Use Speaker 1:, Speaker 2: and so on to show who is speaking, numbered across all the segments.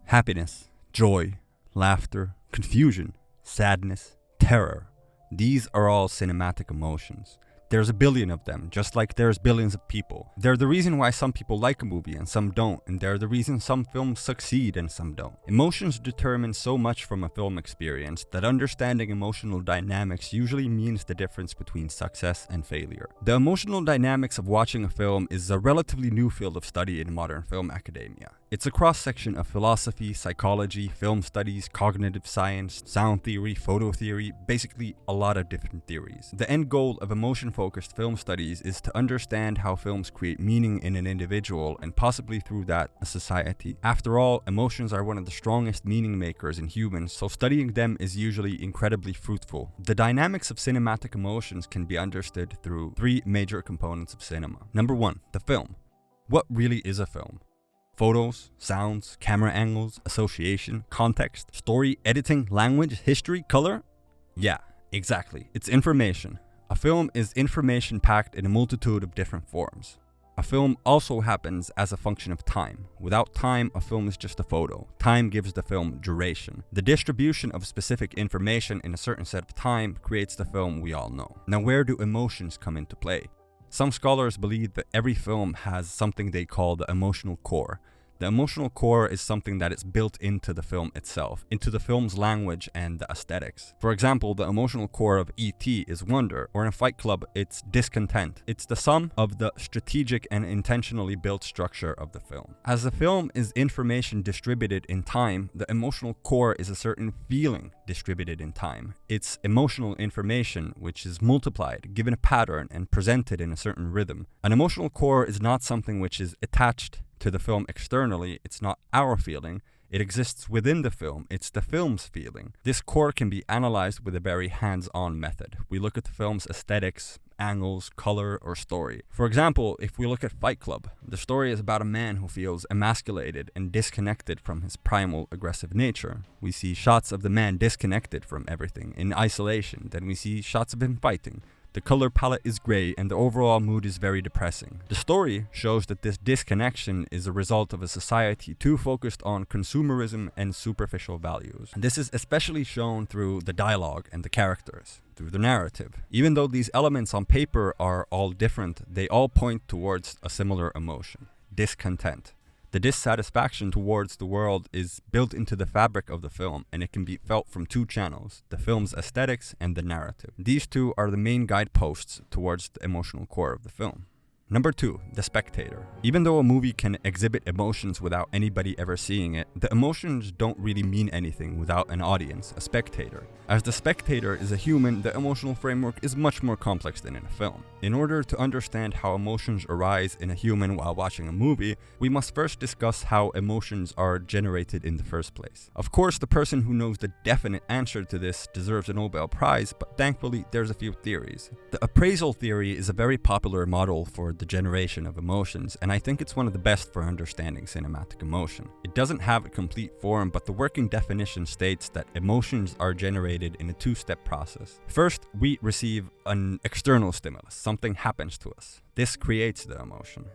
Speaker 1: Happiness, joy, laughter, confusion, sadness, terror. These are all cinematic emotions. There's a billion of them, just like there's billions of people. They're the reason why some people like a movie and some don't, and they're the reason some films succeed and some don't. Emotions determine so much from a film experience that understanding emotional dynamics usually means the difference between success and failure. The emotional dynamics of watching a film is a relatively new field of study in modern film academia. It's a cross-section of philosophy, psychology, film studies, cognitive science, sound theory, photo theory, basically a lot of different theories. The end goal of emotion-focused film studies is to understand how films create meaning in an individual and possibly through that, a society. After all, emotions are one of the strongest meaning makers in humans, so studying them is usually incredibly fruitful. The dynamics of cinematic emotions can be understood through three major components of cinema. Number one, the film. What really is a film? Photos, sounds, camera angles, association, context, story, editing, language, history, color? Yeah, exactly. It's information. A film is information packed in a multitude of different forms. A film also happens as a function of time. Without time, a film is just a photo. Time gives the film duration. The distribution of specific information in a certain set of time creates the film we all know. Now, where do emotions come into play? Some scholars believe that every film has something they call the emotional core. The emotional core is something that is built into the film itself, into the film's language and the aesthetics. For example, the emotional core of E.T. is wonder, or in Fight Club, it's discontent. It's the sum of the strategic and intentionally built structure of the film. As the film is information distributed in time, the emotional core is a certain feeling distributed in time. It's emotional information which is multiplied, given a pattern, and presented in a certain rhythm. An emotional core is not something which is attached to the film externally. It's not our feeling. It exists within the film. It's the film's feeling. This core can be analyzed with a very hands-on method. We look at the film's aesthetics, angles, color, or story. For example, if we look at Fight Club, the story is about a man who feels emasculated and disconnected from his primal aggressive nature. We see shots of the man disconnected from everything, in isolation. Then we see shots of him fighting. The color palette is gray and the overall mood is very depressing. The story shows that this disconnection is a result of a society too focused on consumerism and superficial values. And this is especially shown through the dialogue and the characters, through the narrative. Even though these elements on paper are all different, they all point towards a similar emotion: discontent. The dissatisfaction towards the world is built into the fabric of the film, and it can be felt from two channels: the film's aesthetics and the narrative. These two are the main guideposts towards the emotional core of the film. Number 2, the spectator. Even though a movie can exhibit emotions without anybody ever seeing it, the emotions don't really mean anything without an audience, a spectator. As the spectator is a human, the emotional framework is much more complex than in a film. In order to understand how emotions arise in a human while watching a movie, we must first discuss how emotions are generated in the first place. Of course, the person who knows the definite answer to this deserves a Nobel Prize, but thankfully there's a few theories. The appraisal theory is a very popular model for the generation of emotions, and I think it's one of the best for understanding cinematic emotion. It doesn't have a complete form, but the working definition states that emotions are generated in a two-step process. First, we receive an external stimulus. Something happens to us. This creates the emotion.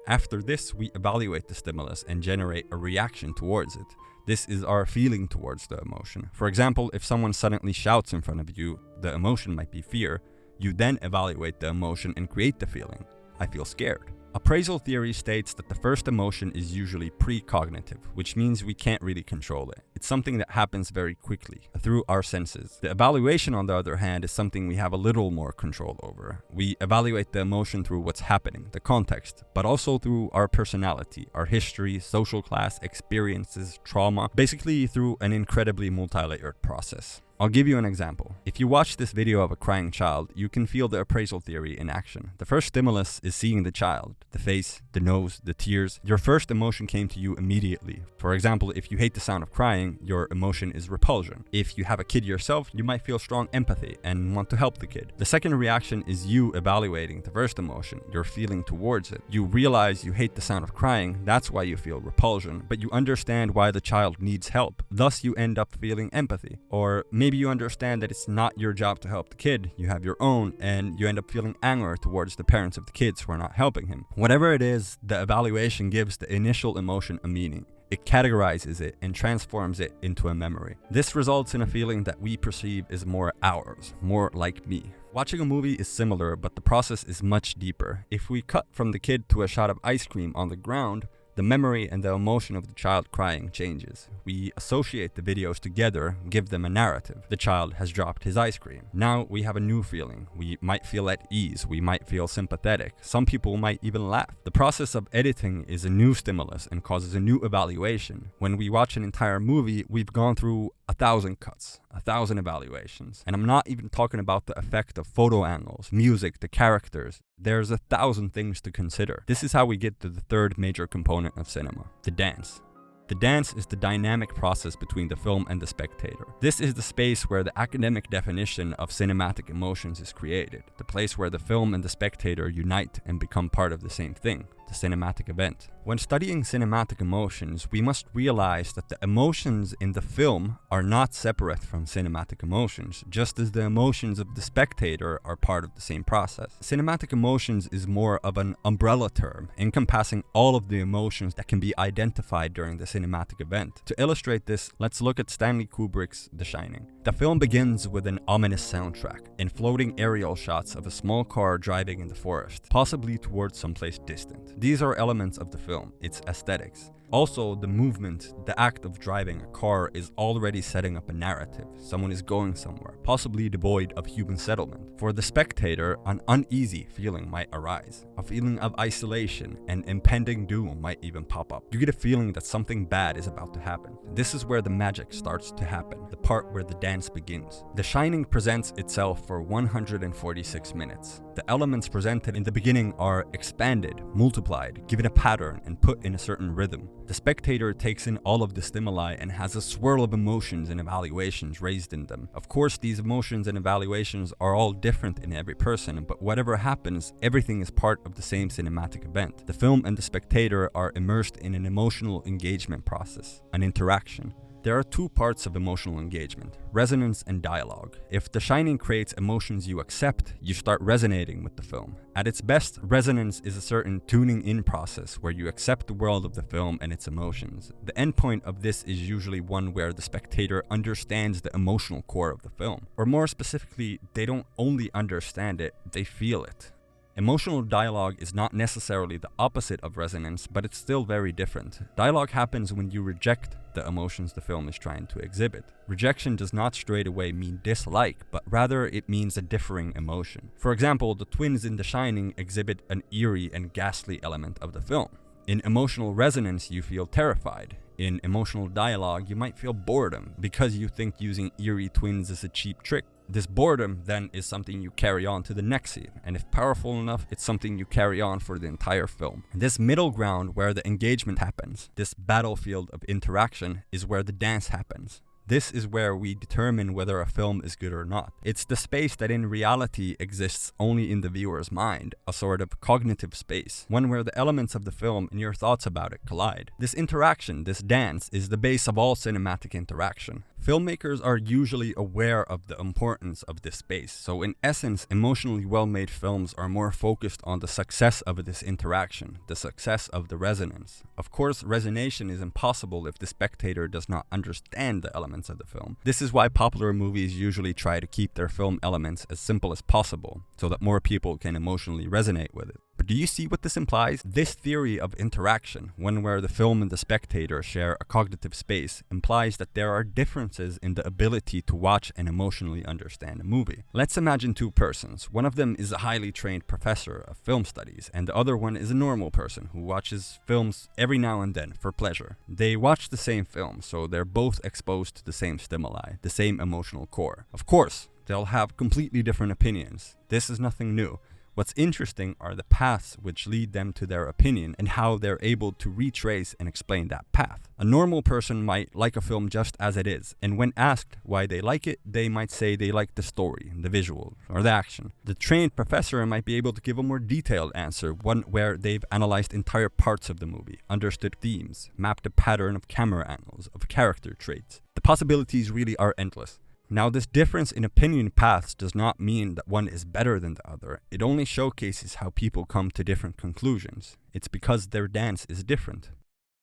Speaker 1: After this, we evaluate the stimulus and generate a reaction towards it. This is our feeling towards the emotion. For example, if someone suddenly shouts in front of you, the emotion might be fear. You then evaluate the emotion and create the feeling: I feel scared. Appraisal theory states that the first emotion is usually precognitive, which means we can't really control it. It's something that happens very quickly, through our senses. The evaluation, on the other hand, is something we have a little more control over. We evaluate the emotion through what's happening, the context, but also through our personality, our history, social class, experiences, trauma, basically through an incredibly multi-layered process. I'll give you an example. If you watch this video of a crying child, you can feel the appraisal theory in action. The first stimulus is seeing the child, the face, the nose, the tears. Your first emotion came to you immediately. For example, if you hate the sound of crying, your emotion is repulsion. If you have a kid yourself, you might feel strong empathy and want to help the kid. The second reaction is you evaluating the first emotion, your feeling towards it. You realize you hate the sound of crying, that's why you feel repulsion, but you understand why the child needs help. Thus, you end up feeling empathy. Or maybe you understand that it's not your job to help the kid, you have your own, and you end up feeling anger towards the parents of the kids who are not helping him. Whatever it is, the evaluation gives the initial emotion a meaning. It categorizes it and transforms it into a memory. This results in a feeling that we perceive is more ours, more like me. Watching a movie is similar, but the process is much deeper. If we cut from the kid to a shot of ice cream on the ground, the memory and the emotion of the child crying changes. We associate the videos together, give them a narrative. The child has dropped his ice cream. Now we have a new feeling. We might feel at ease. We might feel sympathetic. Some people might even laugh. The process of editing is a new stimulus and causes a new evaluation. When we watch an entire movie, we've gone through 1,000 cuts, 1,000 evaluations. And I'm not even talking about the effect of photo angles, music, the characters. There's 1,000 things to consider. This is how we get to the third major component of cinema, the dance. The dance is the dynamic process between the film and the spectator. This is the space where the academic definition of cinematic emotions is created, the place where the film and the spectator unite and become part of the same thing, the cinematic event. When studying cinematic emotions, we must realize that the emotions in the film are not separate from cinematic emotions, just as the emotions of the spectator are part of the same process. Cinematic emotions is more of an umbrella term, encompassing all of the emotions that can be identified during the cinematic event. To illustrate this, let's look at Stanley Kubrick's The Shining. The film begins with an ominous soundtrack and floating aerial shots of a small car driving in the forest, possibly towards someplace distant. These are elements of the film, its aesthetics. Also, the movement, the act of driving a car is already setting up a narrative. Someone is going somewhere, possibly devoid of human settlement. For the spectator, an uneasy feeling might arise. A feeling of isolation and impending doom might even pop up. You get a feeling that something bad is about to happen. This is where the magic starts to happen, the part where the dance begins. The Shining presents itself for 146 minutes. The elements presented in the beginning are expanded, multiplied, given a pattern, and put in a certain rhythm. The spectator takes in all of the stimuli and has a swirl of emotions and evaluations raised in them. Of course, these emotions and evaluations are all different in every person, but whatever happens, everything is part of the same cinematic event. The film and the spectator are immersed in an emotional engagement process, an interaction. There are two parts of emotional engagement, resonance and dialogue. If The Shining creates emotions you accept, you start resonating with the film. At its best, resonance is a certain tuning in process where you accept the world of the film and its emotions. The endpoint of this is usually one where the spectator understands the emotional core of the film. Or more specifically, they don't only understand it, they feel it. Emotional dialogue is not necessarily the opposite of resonance, but it's still very different. Dialogue happens when you reject the emotions the film is trying to exhibit. Rejection does not straight away mean dislike, but rather it means a differing emotion. For example, the twins in The Shining exhibit an eerie and ghastly element of the film. In emotional resonance, you feel terrified. In emotional dialogue, you might feel boredom because you think using eerie twins is a cheap trick. This boredom then is something you carry on to the next scene, and if powerful enough, it's something you carry on for the entire film. And this middle ground where the engagement happens, this battlefield of interaction, is where the dance happens. This is where we determine whether a film is good or not. It's the space that in reality exists only in the viewer's mind, a sort of cognitive space, one where the elements of the film and your thoughts about it collide. This interaction, this dance, is the base of all cinematic interaction. Filmmakers are usually aware of the importance of this space, so in essence, emotionally well-made films are more focused on the success of this interaction, the success of the resonance. Of course, resonation is impossible if the spectator does not understand the elements of the film. This is why popular movies usually try to keep their film elements as simple as possible, so that more people can emotionally resonate with it. But do you see what this implies? This theory of interaction, one where the film and the spectator share a cognitive space, implies that there are differences in the ability to watch and emotionally understand a movie. Let's imagine two persons. One of them is a highly trained professor of film studies, and the other one is a normal person who watches films every now and then for pleasure. They watch the same film, so they're both exposed to the same stimuli, the same emotional core. Of course, they'll have completely different opinions. This is nothing new. What's interesting are the paths which lead them to their opinion and how they're able to retrace and explain that path. A normal person might like a film just as it is, and when asked why they like it, they might say they like the story, the visual, or the action. The trained professor might be able to give a more detailed answer, one where they've analyzed entire parts of the movie, understood themes, mapped a pattern of camera angles, of character traits. The possibilities really are endless. Now, this difference in opinion paths does not mean that one is better than the other. It only showcases how people come to different conclusions. It's because their dance is different.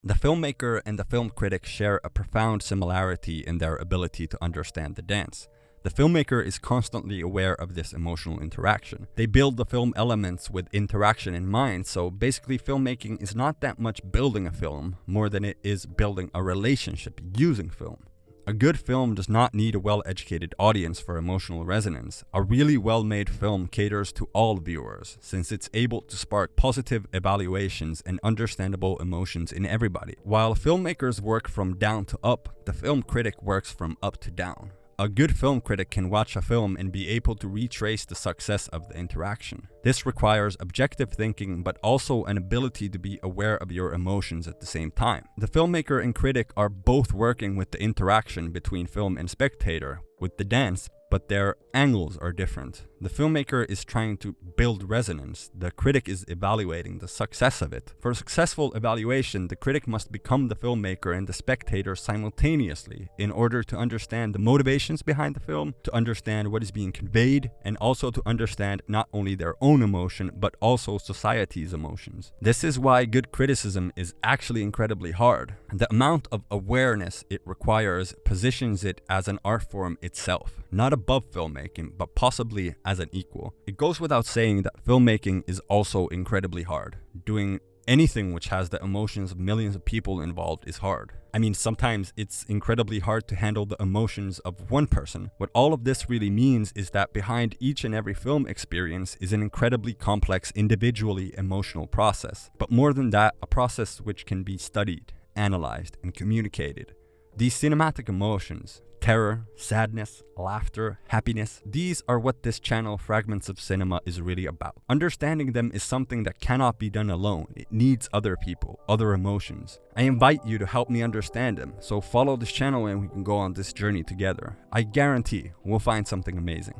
Speaker 1: The filmmaker and the film critic share a profound similarity in their ability to understand the dance. The filmmaker is constantly aware of this emotional interaction. They build the film elements with interaction in mind, so basically filmmaking is not that much building a film, more than it is building a relationship using film. A good film does not need a well-educated audience for emotional resonance. A really well-made film caters to all viewers, since it's able to spark positive evaluations and understandable emotions in everybody. While filmmakers work from down to up, the film critic works from up to down. A good film critic can watch a film and be able to retrace the success of the interaction. This requires objective thinking, but also an ability to be aware of your emotions at the same time. The filmmaker and critic are both working with the interaction between film and spectator, with the dance, but their angles are different. The filmmaker is trying to build resonance. The critic is evaluating the success of it. For successful evaluation, the critic must become the filmmaker and the spectator simultaneously in order to understand the motivations behind the film, to understand what is being conveyed, and also to understand not only their own emotion, but also society's emotions. This is why good criticism is actually incredibly hard. The amount of awareness it requires positions it as an art form itself, not above filmmaking, but possibly as an equal. It goes without saying that filmmaking is also incredibly hard. Doing anything which has the emotions of millions of people involved is hard. I mean, sometimes it's incredibly hard to handle the emotions of one person. What all of this really means is that behind each and every film experience is an incredibly complex, individually emotional process. But more than that, a process which can be studied, analyzed, and communicated. These cinematic emotions, terror, sadness, laughter, happiness, these are what this channel Fragments of Cinema is really about. Understanding them is something that cannot be done alone. It needs other people, other emotions. I invite you to help me understand them, so follow this channel and we can go on this journey together. I guarantee we'll find something amazing.